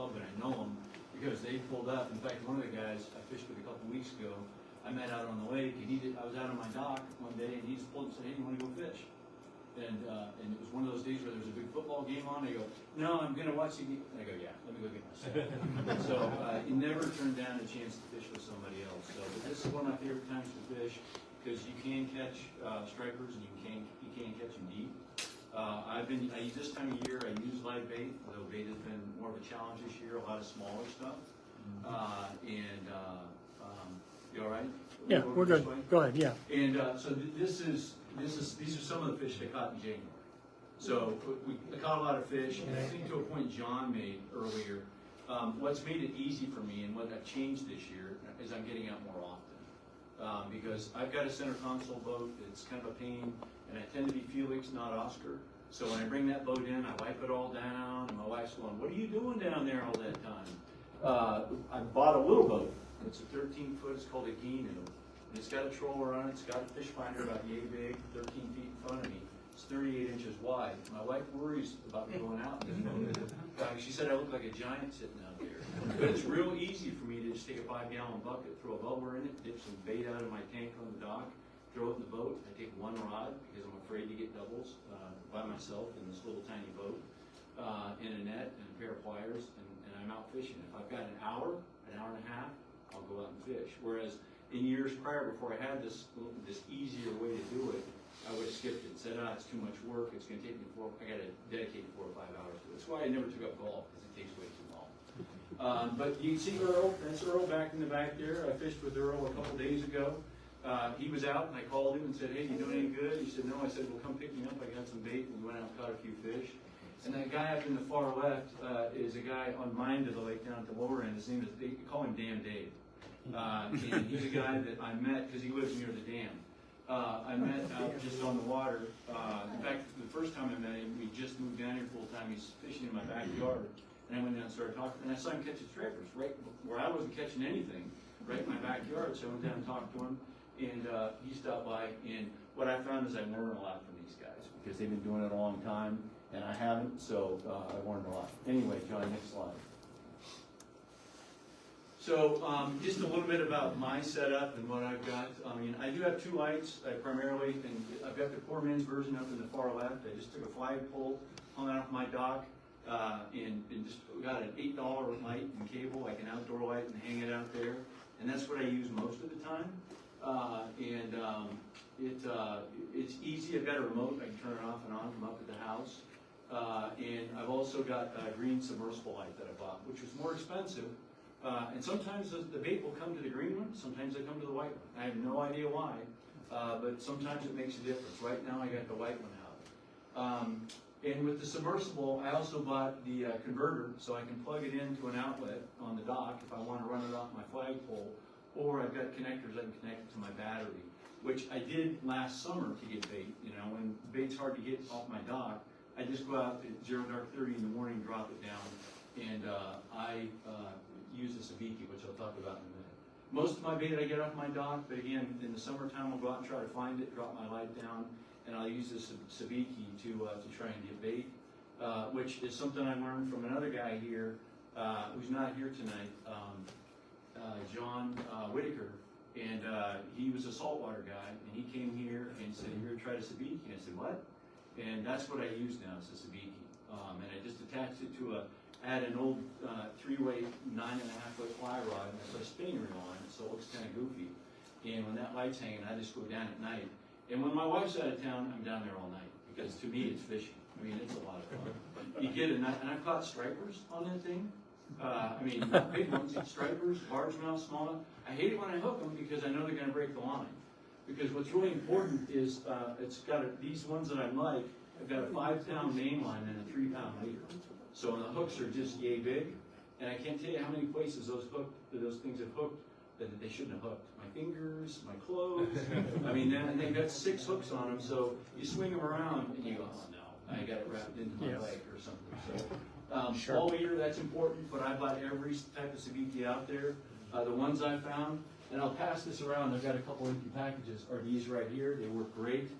club and I know them because they pulled up. In fact, one of the guys I fished with a couple weeks ago, I met out on the lake, and I was out on my dock one day, and he just pulled up and said, "Hey, you want to go fish?" And it was one of those days where there was a big football game on. I go, "No, I'm going to watch the game." And I go, "Yeah, let me go get myself." So you never turn down a chance to fish with somebody else. So, but this is one of my favorite times to fish because you can catch stripers and you can catch them deep. This time of year I use live bait, though bait has been more of a challenge this year. A lot of smaller stuff. You all right? Yeah, we're good. Go ahead. Yeah. And so these are some of the fish I caught in January. So I caught a lot of fish, and I think to a point John made earlier, what's made it easy for me and what I've changed this year is I'm getting out more often. Because I've got a center console boat, it's kind of a pain, and I tend to be Felix, not Oscar. So when I bring that boat in, I wipe it all down, and my wife's going, "What are you doing down there all that time?" I bought a little boat. It's a 13-foot, it's called a Ginu. And it's got a troller on it, it's got a fish finder about yay big, 13 feet in front of me. It's 38 inches wide. My wife worries about me going out in this boat. She said I look like a giant sitting out there. But it's real easy for me to just take a 5-gallon bucket, throw a bubbler in it, dip some bait out of my tank on the dock, throw it in the boat. I take one rod because I'm afraid to get doubles by myself in this little tiny boat, in a net and a pair of pliers, and I'm out fishing. If I've got an hour and a half, I'll go out and fish. Whereas in years prior, before I had this easier way to do it, I would have skipped it and said, it's too much work, it's going to take me I got to dedicate 4 or 5 hours to it. That's why I never took up golf, because it takes way too long. But you can see Earl, that's Earl back in the back there. I fished with Earl a couple days ago. He was out, and I called him and said, "Hey, you doing any good?" He said, "No." I said, "Well, come pick me up. I got some bait," and we went out and caught a few fish. And that guy up in the far left is a guy on my end of the lake down at the lower end. His name is, they call him Damn Dave. And he's a guy that I met because he lives near the dam. I met out just on the water. In fact, the first time I met him, we just moved down here full time. He's fishing in my backyard. And I went down and started talking. And I saw him catching stripers right where I wasn't catching anything, right in my backyard. So I went down and talked to him. And he stopped by. And what I found is I learned a lot from these guys because they've been doing it a long time. And I haven't, so I learned a lot. Anyway, John, next slide. So just a little bit about my setup and what I've got. I mean, I do have 2 lights primarily, and I've got the poor man's version up in the far left. I just took a flagpole, hung it off my dock, and just got an $8 light and cable, like an outdoor light, and hang it out there. And that's what I use most of the time. It's easy. I've got a remote. I can turn it off and on from up at the house. And I've also got a green submersible light that I bought, which was more expensive. And sometimes the bait will come to the green one, sometimes they come to the white one. I have no idea why, but sometimes it makes a difference. Right now I got the white one out. And with the submersible, I also bought the converter, so I can plug it into an outlet on the dock if I want to run it off my flagpole, or I've got connectors I can connect it to my battery, which I did last summer to get bait. You know, when bait's hard to get off my dock, I just go out at 0 dark 30 in the morning, drop it down, and I use the sabiki, which I'll talk about in a minute. Most of my bait I get off my dock, but again, in the summertime I'll go out and try to find it, drop my light down, and I'll use this sabiki to try and get bait, which is something I learned from another guy here who's not here tonight, John Whitaker, and he was a saltwater guy, and he came here and said, "You're going to try the sabiki?" And I said, "What?" And that's what I use now, is the sabiki. And I just attached it to I had an old 3-weight 9.5-foot fly rod, and I put a spinning reel on it, so it looks kind of goofy. And when that light's hanging, I just go down at night. And when my wife's out of town, I'm down there all night, because to me it's fishing. I mean, it's a lot of fun. You get it, and I've caught stripers on that thing. I mean, not big ones, stripers, largemouth, smallmouth. I hate it when I hook them because I know they're going to break the line. Because what's really important is these ones that I like, I've got a 5-pound main line and a 3-pound leader. So the hooks are just yay big, and I can't tell you how many places those things have hooked that they shouldn't have hooked. My fingers, my clothes. I mean, and they've got 6 hooks on them, so you swing them around and you go, "Oh no, I got it wrapped into my leg or something." So ball leader, that's important, but I bought every type of sabiki out there. The ones I found, and I'll pass this around. I've got a couple empty packages. Are these right here? They work great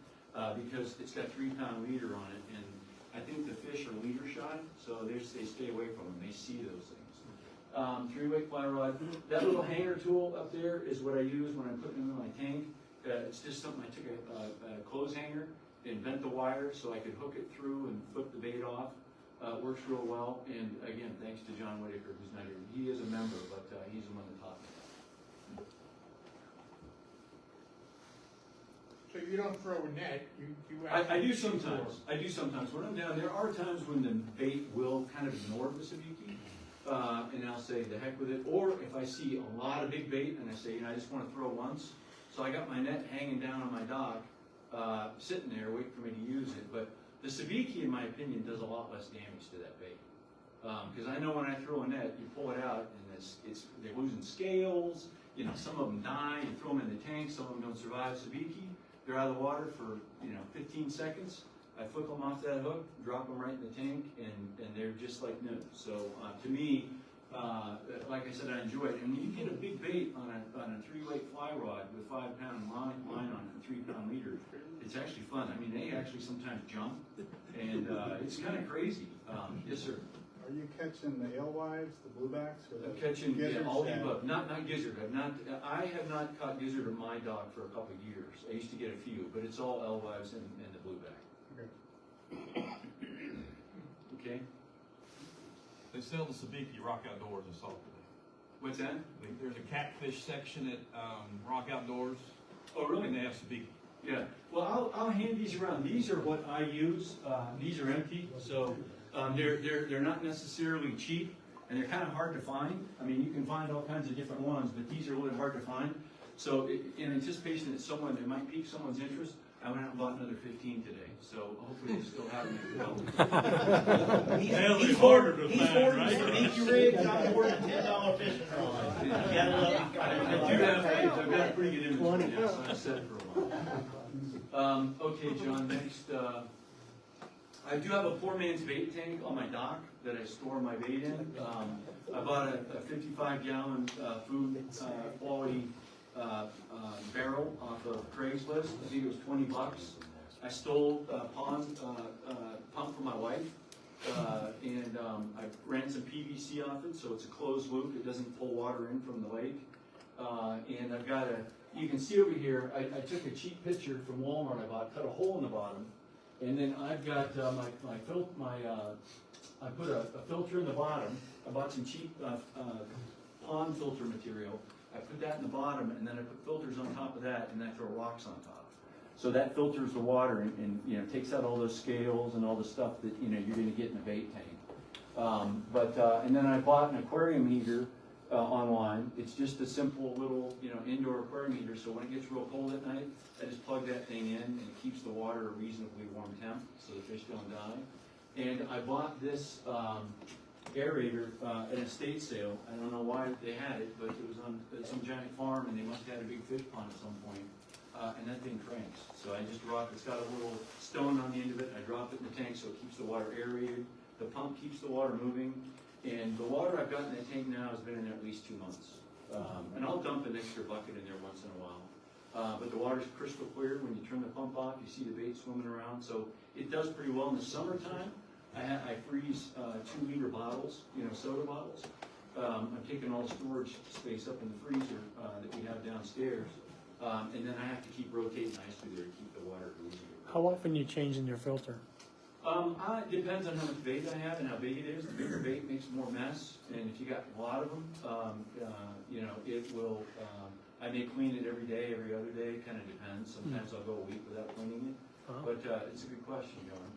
because it's got 3-pound leader on it, and I think the fish are leader shy, so they stay away from them. They see those things. 3-weight fly rod. That little hanger tool up there is what I use when I'm putting it in my tank. It's just something I took a clothes hanger and bent the wire so I could hook it through and flip the bait off. Works real well. And again, thanks to John Whitaker, who's not here. He is a member, but he's the one that taught me. So you don't throw a net, you I do sometimes. I do sometimes. When I'm down, there are times when the bait will kind of ignore the sabiki, and I'll say the heck with it. Or if I see a lot of big bait and I say, I just want to throw once. So I got my net hanging down on my dock, sitting there waiting for me to use it. But the sabiki, in my opinion, does a lot less damage to that bait. Because I know when I throw a net, you pull it out and they're losing scales. Some of them die. You throw them in the tank. Some of them don't survive. Sabiki, they're out of the water for 15 seconds. I flick them off that hook, drop them right in the tank, and they're just like new. So to me, like I said, I enjoy it. And when you get a big bait on a 3-weight fly rod with 5-pound line on it and 3-pound leader, it's actually fun. I mean, they actually sometimes jump, and it's kind of crazy. Yes, sir. Are you catching the alewives, the bluebacks, or the Catching gizzards? all the above. Not gizzard. I have not caught gizzard on my dock for a couple of years. I used to get a few, but it's all alewives and the blueback. Okay. Okay. They sell the sabiki Rock Outdoors in Salt Lake. What's that? There's a catfish section at Rock Outdoors. Oh, really? And they have sabiki. Yeah. Well, I'll hand these around. These are what I use. These are empty, so they're not necessarily cheap, and they're kind of hard to find. I mean, you can find all kinds of different ones, but these are really hard to find. So, in anticipation that it might pique someone's interest, I went out and bought another 15 today. So hopefully they still have them. He's harder to He's find, hoarding right? sabiki rigs, I'm hoarding $10 fishing rod. You gotta love it. I've got a pretty good inventory now, so I've said it for a while. Okay, John, next. I do have a poor man's bait tank on my dock that I store my bait in. I bought a 55-gallon food quality barrel off of Craigslist. I think it was $20. I stole a pump from my wife, and I ran some PVC off it, so it's a closed loop. It doesn't pull water in from the lake. And I've got you can see over here, I took a cheap picture from Walmart I bought, cut a hole in the bottom, and then I've got I put a filter in the bottom. I bought some cheap pond filter material. I put that in the bottom, and then I put filters on top of that, and then I throw rocks on top. So that filters the water and takes out all those scales and all the stuff that you're going to get in a bait tank. And then I bought an aquarium heater online. It's just a simple little indoor aquarium heater. So when it gets real cold at night, I just plug that thing in, and it keeps the water a reasonably warm temp, so the fish don't die. And I bought this aerator at an estate sale. I don't know why they had it, but it was on some giant farm, and they must have had a big fish pond at some point. And that thing cranks. So I just it's got a little stone on the end of it. I drop it in the tank so it keeps the water aerated. The pump keeps the water moving. And the water I've got in that tank now has been in there at least 2 months. And I'll dump an extra bucket in there once in a while. But the water's crystal clear. When you turn the pump off, you see the bait swimming around. So it does pretty well in the summertime. I freeze 2-liter bottles, soda bottles. I'm taking all the storage space up in the freezer that we have downstairs. And then I have to keep rotating ice through there to keep the water easier. How often you changing your filter? It depends on how much bait I have and how big it is. The bigger bait makes more mess, and if you got a lot of them, it will. I may clean it every day, every other day. Kind of depends. Sometimes I'll go a week without cleaning it. But it's a good question, John.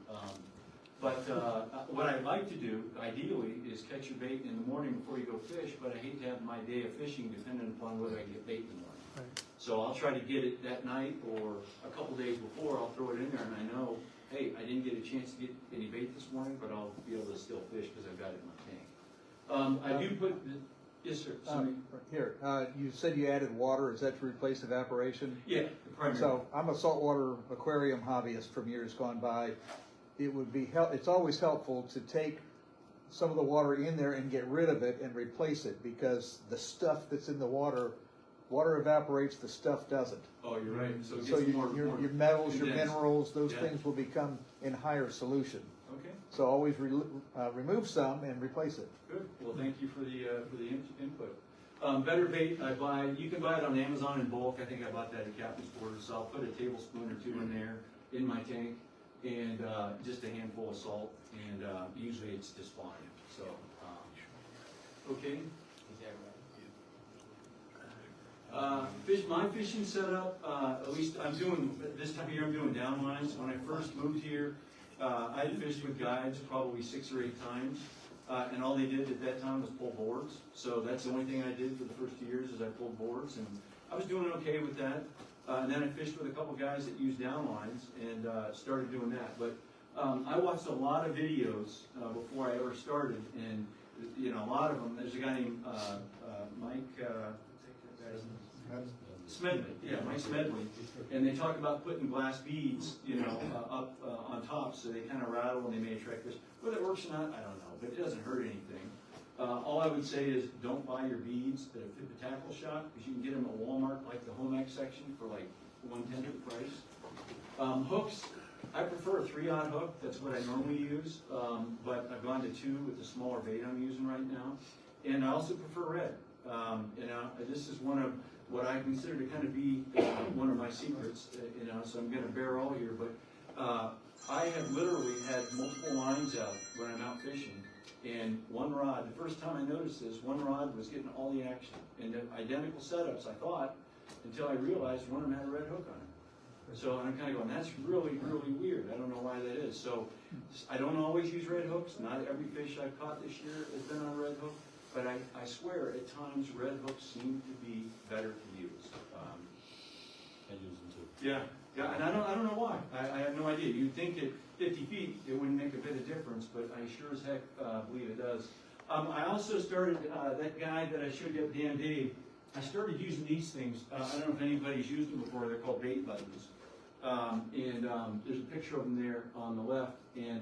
What I'd like to do, ideally, is catch your bait in the morning before you go fish. But I hate to have my day of fishing dependent upon whether I get bait in the morning. Right. So I'll try to get it that night or a couple days before. I'll throw it in there, and I know, hey, I didn't get a chance to get any bait this morning, but I'll be able to still fish because I've got it in my tank. I do put, yes, sir. Here, you said you added water. Is that to replace evaporation? Yeah, the primary. So I'm a saltwater aquarium hobbyist from years gone by. It would be it's always helpful to take some of the water in there and get rid of it and replace it, because the stuff that's in the water evaporates, the stuff doesn't. Oh, you're right. So, it So gets more your metals, your condensed. minerals, those Yeah. things will become in higher solution. Okay. So always remove some and replace it. Good, well, thank you for the input. Better bait, you can buy it on Amazon in bulk, I think I bought that at Captain's Quarters, so I'll put a tablespoon or two in there, in my tank, and, just a handful of salt, and, usually it's just fine, so, okay. My fishing setup, at least I'm doing, this time of year I'm doing downlines. When I first moved here, I had fished with guides probably 6 or 8 times. And all they did at that time was pull boards. So that's the only thing I did for the first 2 years is I pulled boards, and I was doing okay with that. And then I fished with a couple guys that used downlines and started doing that. But I watched a lot of videos before I ever started, and you know, a lot of them. There's a guy named Mike Smedley, yeah, Mike Smedley, and they talk about putting glass beads, you know, up on top so they kind of rattle and they may attract fish. Whether it works or not, I don't know, but it doesn't hurt anything. All I would say is don't buy your beads at a fit the tackle shop, because you can get them at Walmart, like the home ec section, for like 1/10 the price. Hooks, I prefer a 3/0 hook. That's what I normally use, but I've gone to 2 with the smaller bait I'm using right now, and I also prefer red. You know, this is one of what I consider to kind of be one of my secrets, you know, so I'm going to bear all here, but I have literally had multiple lines out when I'm out fishing, and one rod, the first time I noticed this, one rod was getting all the action, and the identical setups, I thought, until I realized one of them had a red hook on it. So I'm kind of going, that's really, really weird. I don't know why that is. So I don't always use red hooks. Not every fish I've caught this year has been on a red hook. But I swear, at times, red hooks seem to be better to use. I use them too. Yeah, and I don't know why. I have no idea. You'd think at 50 feet it wouldn't make a bit of difference, but I sure as heck believe it does. I also started, that guy that I showed you up, Dan Dave, I started using these things. I don't know if anybody's used them before. They're called bait buttons. There's a picture of them there on the left, and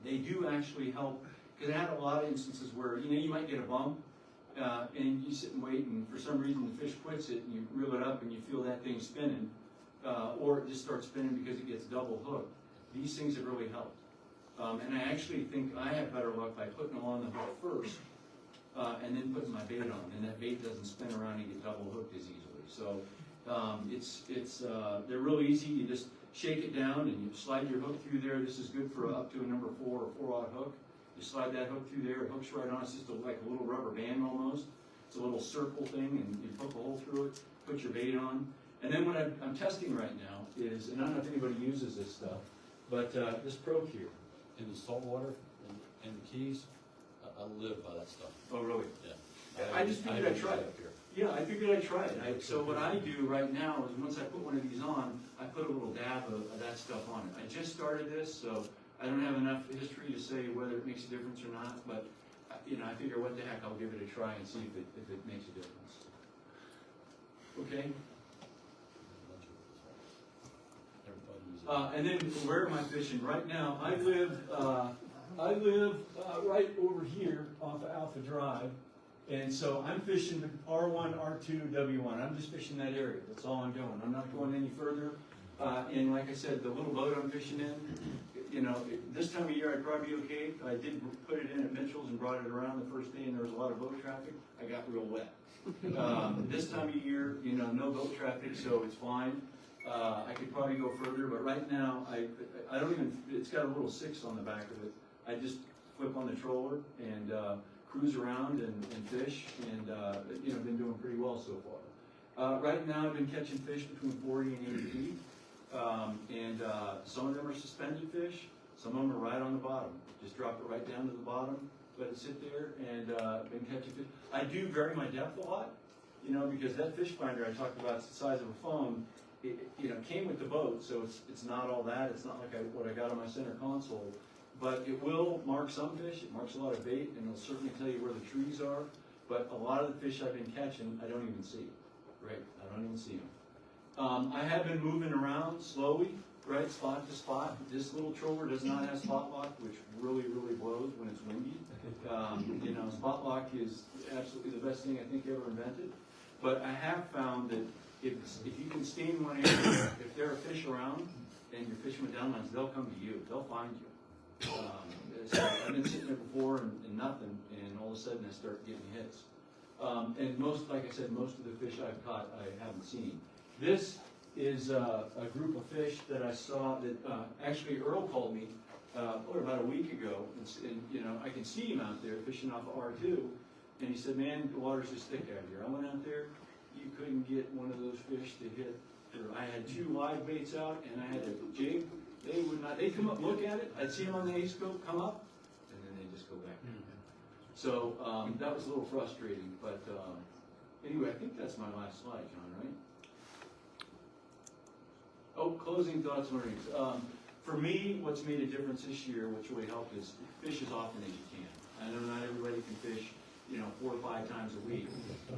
they do actually help. Because I had a lot of instances where, you know, you might get a bump, and you sit and wait, and for some reason the fish quits it, and you reel it up, and you feel that thing spinning, or it just starts spinning because it gets double hooked. These things have really helped. And I actually think I have better luck by putting them on the hook first, and then putting my bait on, and that bait doesn't spin around and get double hooked as easily. So they're really easy. You just shake it down, and you slide your hook through there. This is good for up to a number 4 or 4/0 hook. You slide that hook through there, it hooks right on, it's just like a little rubber band almost. It's a little circle thing, and you poke a hole through it, put your bait on. And then what I'm testing right now is, and I don't know if anybody uses this stuff, but this probe here. In the saltwater and the Keys, I live by that stuff. Oh, really? Yeah. I just figured I'd try it. Up here. Yeah, I figured I'd try it. So what I do right now is once I put one of these on, I put a little dab of that stuff on it. I just started this, so I don't have enough history to say whether it makes a difference or not, but you know, I figure what the heck, I'll give it a try and see if it makes a difference. Okay? And then where am I fishing? Right now, I live right over here off of Alpha Drive, and so I'm fishing the R1, R2, W1. I'm just fishing that area. That's all I'm doing. I'm not going any further. And like I said, the little boat I'm fishing in, you know, this time of year I'd probably be okay. I did put it in at Mitchell's and brought it around the first day, and there was a lot of boat traffic. I got real wet. This time of year, you know, no boat traffic, so it's fine. I could probably go further, but right now I don't even. It's got a little 6 on the back of it. I just flip on the troller and cruise around and fish, and you know, been doing pretty well so far. Right now I've been catching fish between 40 and 80 feet. And some of them are suspended fish, some of them are right on the bottom. Just drop it right down to the bottom, let it sit there, and been catching fish. I do vary my depth a lot, you know, because that fish finder I talked about, it's the size of a phone. It, you know, came with the boat, so it's not all that. It's not like what I got on my center console, but it will mark some fish. It marks a lot of bait, and it'll certainly tell you where the trees are. But a lot of the fish I've been catching, I don't even see. Right, I don't even see them. I have been moving around slowly, right, spot to spot. This little troller does not have spot lock, which really, really blows when it's windy. You know, spot lock is absolutely the best thing I think ever invented. But I have found that if you can stay in one area, if there are fish around and you're fishing with downlines, they'll come to you. They'll find you. So I've been sitting there before and nothing, and all of a sudden I start getting hits. And like I said, most of the fish I've caught I haven't seen. This is a group of fish that I saw that actually Earl called me about a week ago, and you know, I can see him out there fishing off of R2, and he said, "Man, the water's just thick out here." I went out there, you couldn't get one of those fish to hit. I had 2 live baits out, and I had a jig. They would not. They come up, look at it. I'd see them on the A-scope come up, and then they just go back. So that was a little frustrating, but anyway, I think that's my last slide, John, right? Oh, closing thoughts and learnings. For me, what's made a difference this year, which really helped, is fish as often as you can. I know not everybody can fish, 4 or 5 times a week,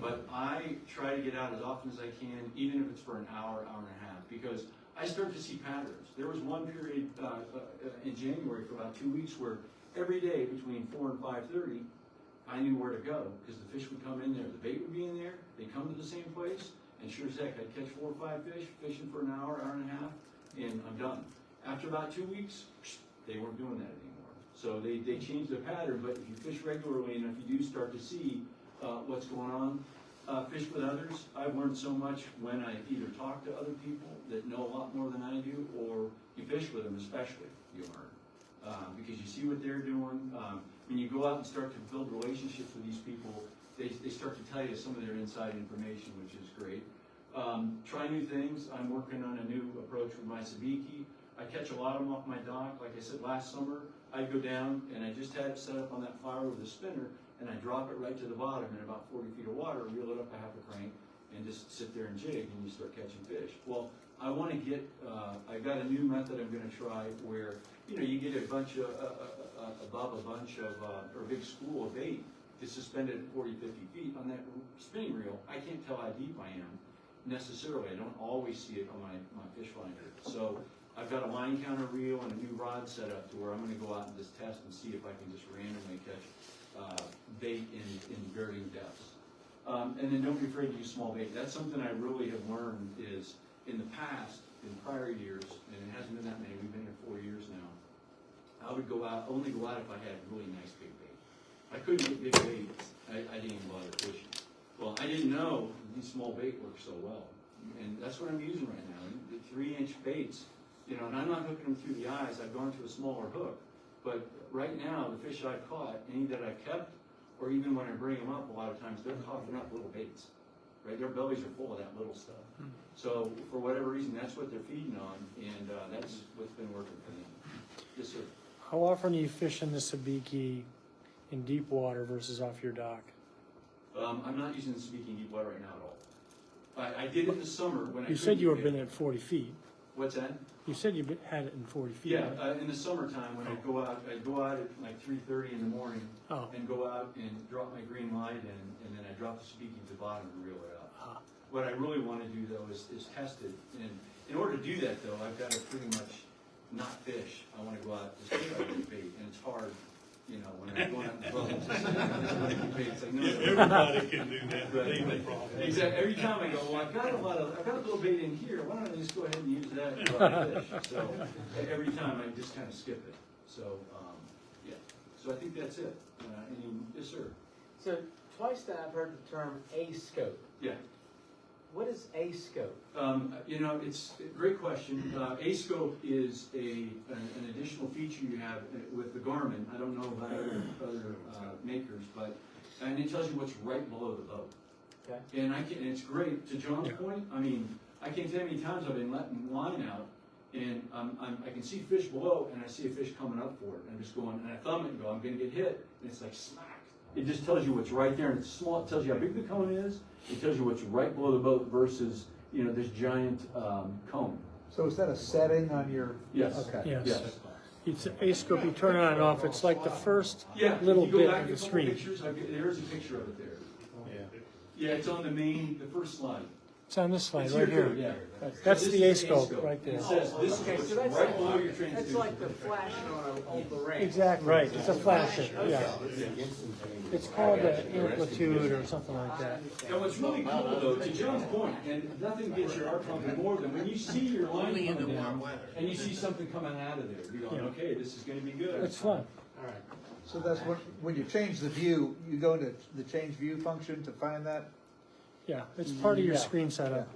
but I try to get out as often as I can, even if it's for an hour, hour and a half, because I start to see patterns. There was one period in January for about 2 weeks where every day between 4 and 5:30, I knew where to go, because the fish would come in there, the bait would be in there, they'd come to the same place, and sure as heck, I'd catch 4 or 5 fish, fishing for an hour, hour and a half, and I'm done. After about 2 weeks, they weren't doing that anymore. So they changed the pattern, but if you fish regularly and if you do start to see what's going on, fish with others, I've learned so much when I either talk to other people that know a lot more than I do, or you fish with them especially, you learn. Because you see what they're doing. When you go out and start to build relationships with these people, they start to tell you some of their inside information, which is great. Try new things. I'm working on a new approach with my sabiki. I catch a lot of them off my dock. Like I said, last summer, I'd go down and I just had it set up on that flower with a spinner, and I drop it right to the bottom in about 40 feet of water, reel it up a half a crank, and just sit there and jig, and you start catching fish. Well, I want to get, I've got a new method I'm going to try where, you get a bunch of, or a big spool of bait to suspend it at 40, 50 feet on that spinning reel. I can't tell how deep I am necessarily. I don't always see it on my fish finder. So I've got a line counter reel and a new rod set up to where I'm going to go out and just test and see if I can just randomly catch bait in varying depths. And then don't be afraid to use small bait. That's something I really have learned is in the past, in prior years, and it hasn't been that many, we've been here 4 years now, I would only go out if I had really nice big bait. I couldn't get big bait, I didn't even bother fishing. Well, I didn't know these small bait work so well. And that's what I'm using right now. The 3-inch baits, and I'm not hooking them through the eyes. I've gone to a smaller hook. But right now, the fish I've caught, any that I've kept, or even when I bring them up, a lot of times they're coughing up little baits. Right? Their bellies are full of that little stuff. So for whatever reason, that's what they're feeding on, and that's what's been working for them. Yes, sir. How often are you fishing the sabiki in deep water versus off your dock? I'm not using the sabiki in deep water right now at all. I did it in the summer when I You said you were been at 40 feet. What's that? You said you had it in 40 feet. Yeah, right? in the summertime when I'd go out at like 3:30 in the morning and go out and drop my green light in, and then I drop the sabiki to the bottom and reel it out. What I really want to do though is test it, and in order to do that though, I've got to pretty much not fish. I want to go out and just try to get bait, and it's hard, when I'm going out in the boat. It's like, no. Everybody can do that. Right. Exactly. Every time I go, well, I've got a little bait in here. Why don't I just go ahead and use that and draw fish? So every time I just kind of skip it. So yeah. So I think that's it. Yes, sir. So twice now I've heard the term A-scope. Yeah. What is A-scope? It's a great question. A-scope is an additional feature you have with the Garmin. I don't know about other makers, and it tells you what's right below the boat. Okay. And it's great. To John's point, I can't tell you how many times I've been letting line out, and I can see fish below, and I see a fish coming up for it. And I'm just going, and I thumb it and go, I'm going to get hit. And it's like smack. It just tells you what's right there, and it's small. It tells you how big the cone is. It tells you what's right below the boat versus, this giant cone. So is that a setting on your? Yes. Okay. Yes. Yes. It's an A-scope, you turn it on and off. It's like the first little if you go bit back of a the couple screen. pictures, there is a picture of it there. Yeah, it's on the first slide. It's on this slide It's right here. too, yeah. That's So the this is A-scope right there. It says this Okay, is so what's that's right below your transducer. That's like the flashing on the range. Exactly. Right, it's a flasher, yeah. Yes. It's called the amplitude or something like that. And what's really cool though, to John's point, and nothing gets your heart pumping more than when you see your line coming down and you see something coming out of there, you're going, okay, this is gonna be good. It's fun. All right. So that's when you change the view, you go to the change view function to find that? Yeah, it's part of your Yeah. screen setup.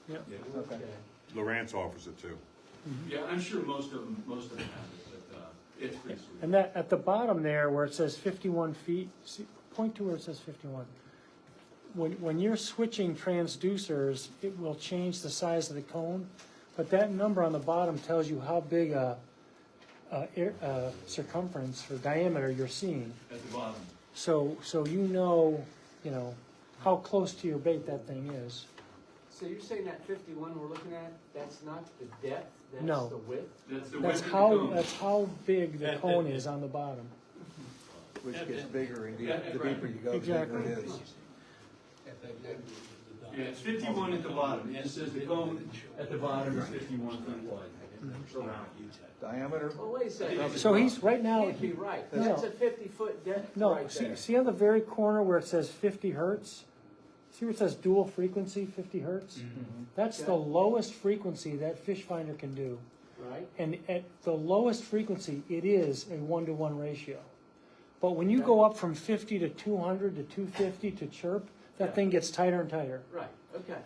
Yep. Yeah. Okay. Lawrence offers it too. Yeah, I'm sure most of them have it, but, it's pretty sweet. And that, at the bottom there where it says 51 feet, see, point to where it says 51. When you're switching transducers, it will change the size of the cone, but that number on the bottom tells you how big a circumference or diameter you're seeing. At the bottom. So you know, how close to your bait that thing is. So you're saying that 51 we're looking at, that's not the depth, that's No. the width? That's the That's width of the how, cone. that's how big the cone is on the bottom. Which gets bigger and Yeah, the deeper you go, the Exactly. bigger it is. Yeah, it's 51 at the bottom. It says the cone at the bottom is 51 feet wide. Around. Diameter? Well, wait a second. So he's, right now, Can't be right. No. That's a 50-foot depth no, right there. see on the very corner where it says 50 hertz? See where it says dual frequency, 50 hertz? That's the lowest frequency that fish finder can do. Right? And at the lowest frequency, it is a 1-to-1 ratio. But when you go up from 50 to 200 to 250 to chirp, that thing gets tighter and tighter. Right, okay,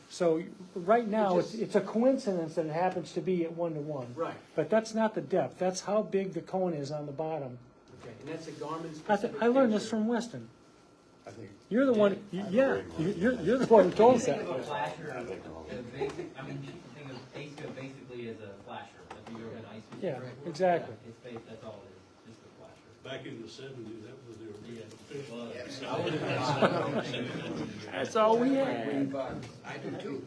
So right now, It just- it's a coincidence that it happens to be at 1-to-1. right, But that's not the depth. That's how big the cone is on the bottom. okay. And that's a Garmin I, specific I learned this picture. from Weston. I think. You're the one, yeah, you're the one who told us Think that. of a flasher as a basic, I mean, you can think of ASCO basically as a flasher, if you were an ice fish. Yeah, exactly. It's based, that's all it is, just a flasher. Back in the '70s, that was their real fish. Well, That's all we had. I do too.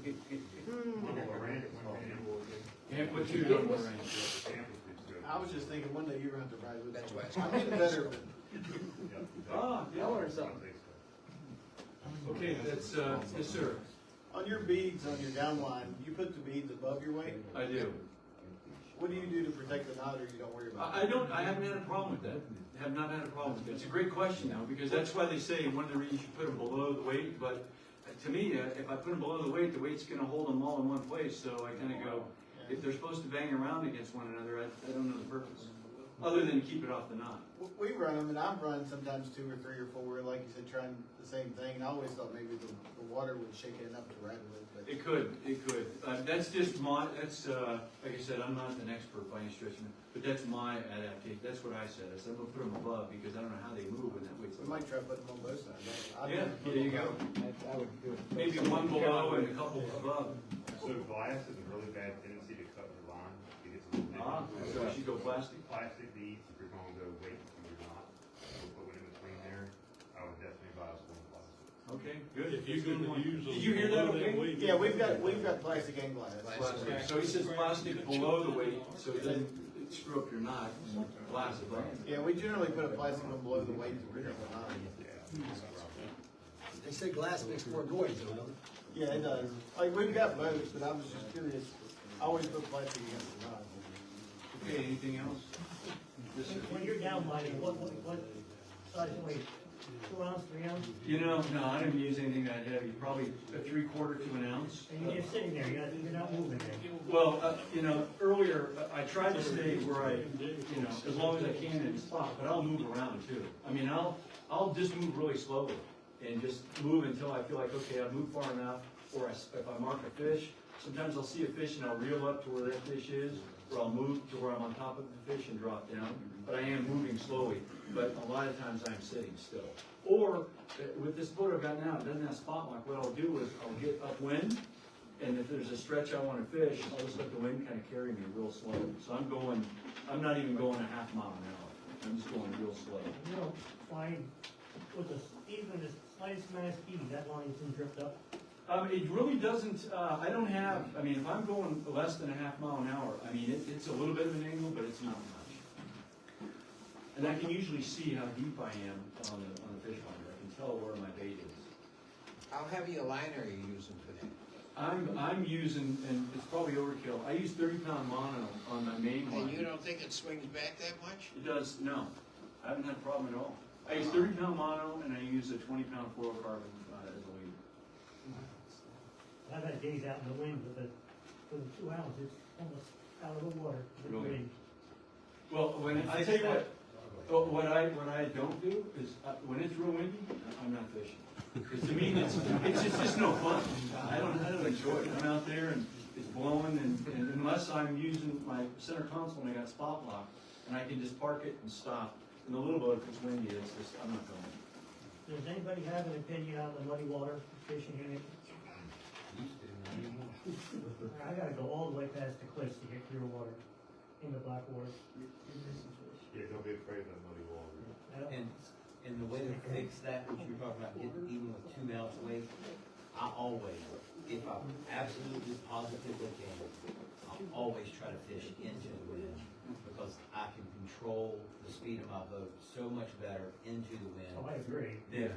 Amplitude on the range. I was just thinking one day you're gonna have to ride with that. I'm getting better. Ah, I learned something. okay, that's, yes, sir. On your beads, on your downline, you put the beads above your weight. I do. What do you do to protect the knot or you don't worry about it? I haven't had a problem with that. Have not had a problem with it. It's a great question now, because that's why they say one of the reasons you put them below the weight, but to me, if I put them below the weight's gonna hold them all in one place, so I kinda go, if they're supposed to bang around against one another, I don't know the purpose, other than keep it off the knot. We run them, and I've run sometimes 2 or 3 or 4, like you said, trying the same thing. And I always thought maybe the water would shake it enough to rattle it, but It could. That's just my, like I said, I'm not an expert by any stretch, but that's my adaptation. That's what I said. I said, I'm gonna put them above because I don't know how they move when that weight's. we might try putting them on both sides. Yeah, there you go. I would do it. Maybe one below and a couple above. So glass is a really bad tendency to cut your line. It gets a little nippy. So I should go plastic? Plastic beads, if you're going to go weight, if you're not, we'll put one in between there. I would definitely advise going plastic. Okay, good. If you're gonna use them. Did you hear that, okay? weight, Yeah, we've got plastic and glass. Plastic. So he says plastic below the weight, so then it screw up your knot and glass above. Yeah, we generally put a plastic one below the weight to protect the knot. They say glass makes more noise, though, don't it? Yeah, it does. Like, we've got both, but I was just curious. I always put plastic against the knot. Okay, anything else? Yes, sir. When you're downlining, what size weight? 2 ounce, 3 ounce? You know, no, I didn't use anything that heavy, probably a 3/4 to an ounce. And you're just sitting there, you're not moving there. Well, earlier, I tried to stay where I, as long as I can in the spot, but I'll move around too. I mean, I'll just move really slowly and just move until I feel like, okay, I've moved far enough, or if I mark a fish, sometimes I'll see a fish and I'll reel up to where that fish is, or I'll move to where I'm on top of the fish and drop down, but I am moving slowly, but a lot of times I'm sitting still. Or, with this boat I've got now, it doesn't have spot lock, what I'll do is I'll get upwind, and if there's a stretch I wanna fish, I'll just let the wind kinda carry me real slow. So I'm not even going a half mile an hour, I'm just going real slow. You know, flying with even the slightest amount of speed, that line's been dripped up. It really doesn't, if I'm going less than a half mile an hour, it's a little bit of an angle, but it's not much. And I can usually see how deep I am on the fish finder, I can tell where my bait is. How heavy a line are you using today? I'm using, and it's probably overkill, I use 30-pound mono on my main line. And you don't think it swings back that much? It does, no, I haven't had a problem at all. I use 30-pound mono, and I use a 20-pound fluorocarbon as a lead. I've had days out in the wind with the 2 ounce, it's almost out of the water. with the Really? wind. Well, I tell you what I don't do is, when it's real windy, I'm not fishing. Because to me, it's just no fun. I don't enjoy it. I'm out there and it's blowing, and unless I'm using my center console and I got spot lock, and I can just park it and stop. In the little boat, if it's windy, it's just, I'm not going. Does anybody have an opinion on the muddy water fishing in it? I gotta go all the way past the cliffs to get clear water in the black water. Yeah, don't be afraid of that muddy water. I don't- And the way to fix that, what you were talking about, getting even with 2 ounce weight, I always, if I absolutely positively can, I'll always try to fish into the wind, because I can control the speed of my boat so much better into the wind. Oh, I agree. Yeah.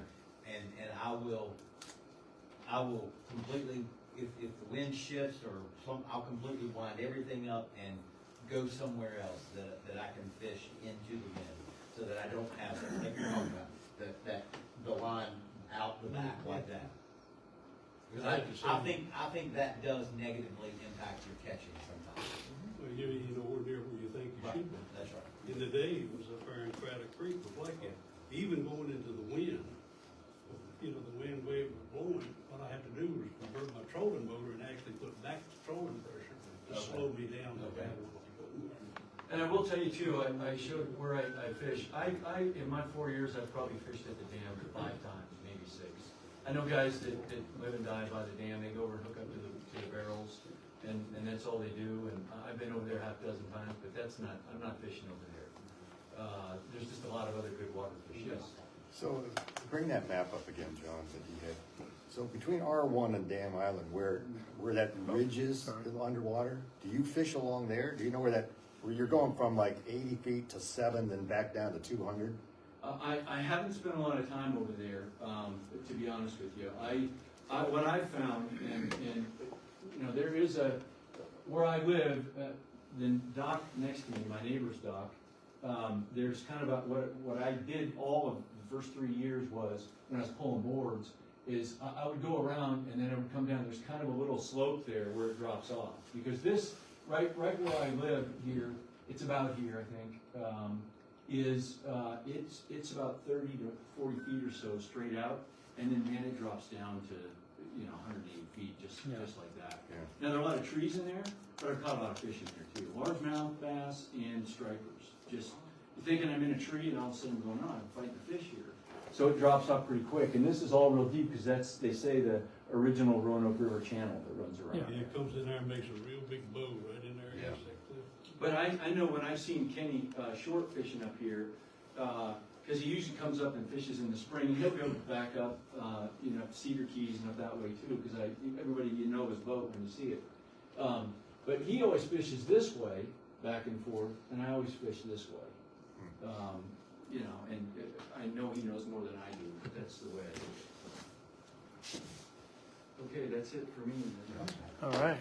And I will completely, if the wind shifts or I'll completely wind everything up and go somewhere else that I can fish into the wind, so that I don't have, like you're talking about, that the line out the back like that. Because I think that does negatively impact your catching sometimes. Well, you know, we're near where you think you should be. That's right. In the day, it was up there in Craddock Creek with Blackhead, even going into the wind, you know, the wind wave was blowing, what I had to do was convert my trolling motor and actually put back the trolling pressure to slow me down. Okay. And I will tell you too, I showed where I fish. In my 4 years, I've probably fished at the dam 5 times, maybe 6. I know guys that live and die by the dam, they go over and hook up to the barrels, and that's all they do, and I've been over there half a dozen times, but I'm not fishing over there. There's just a lot of other good water fish, yes. So, bring that map up again, John, that you had. So between R1 and Dam Island, where that ridge is underwater, do you fish along there? Do you know where you're going from like 80 feet to 7, then back down to 200? I haven't spent a lot of time over there, to be honest with you. What I've found, and you know, there is where I live, the dock next to me, my neighbor's dock, there's kind of what I did all of the first 3 years was, when I was pulling boards, is I would go around and then it would come down. There's kind of a little slope there where it drops off. Because this, right where I live here, it's about here, I think, it's about 30 to 40 feet or so straight out, and then it drops down to 180 feet, just like that. Yeah. Now there are a lot of trees in there, but I've caught a lot of fish in there too. Largemouth bass and stripers. Just you're thinking I'm in a tree, and all of a sudden I'm going, oh, I'm fighting the fish here. So it drops off pretty quick, and this is all real deep because they say the original Roanoke River channel that runs around. Yeah, it comes in there and makes a real big bow right in there against that cliff. But I know when I've seen Kenny short fishing up here, because he usually comes up and fishes in the spring, he'll go back up, Cedar Keys and up that way too, because everybody his boat when you see it. But he always fishes this way, back and forth, and I always fish this way. And I know he knows more than I do, but that's the way I do it. Okay, that's it for me. All right.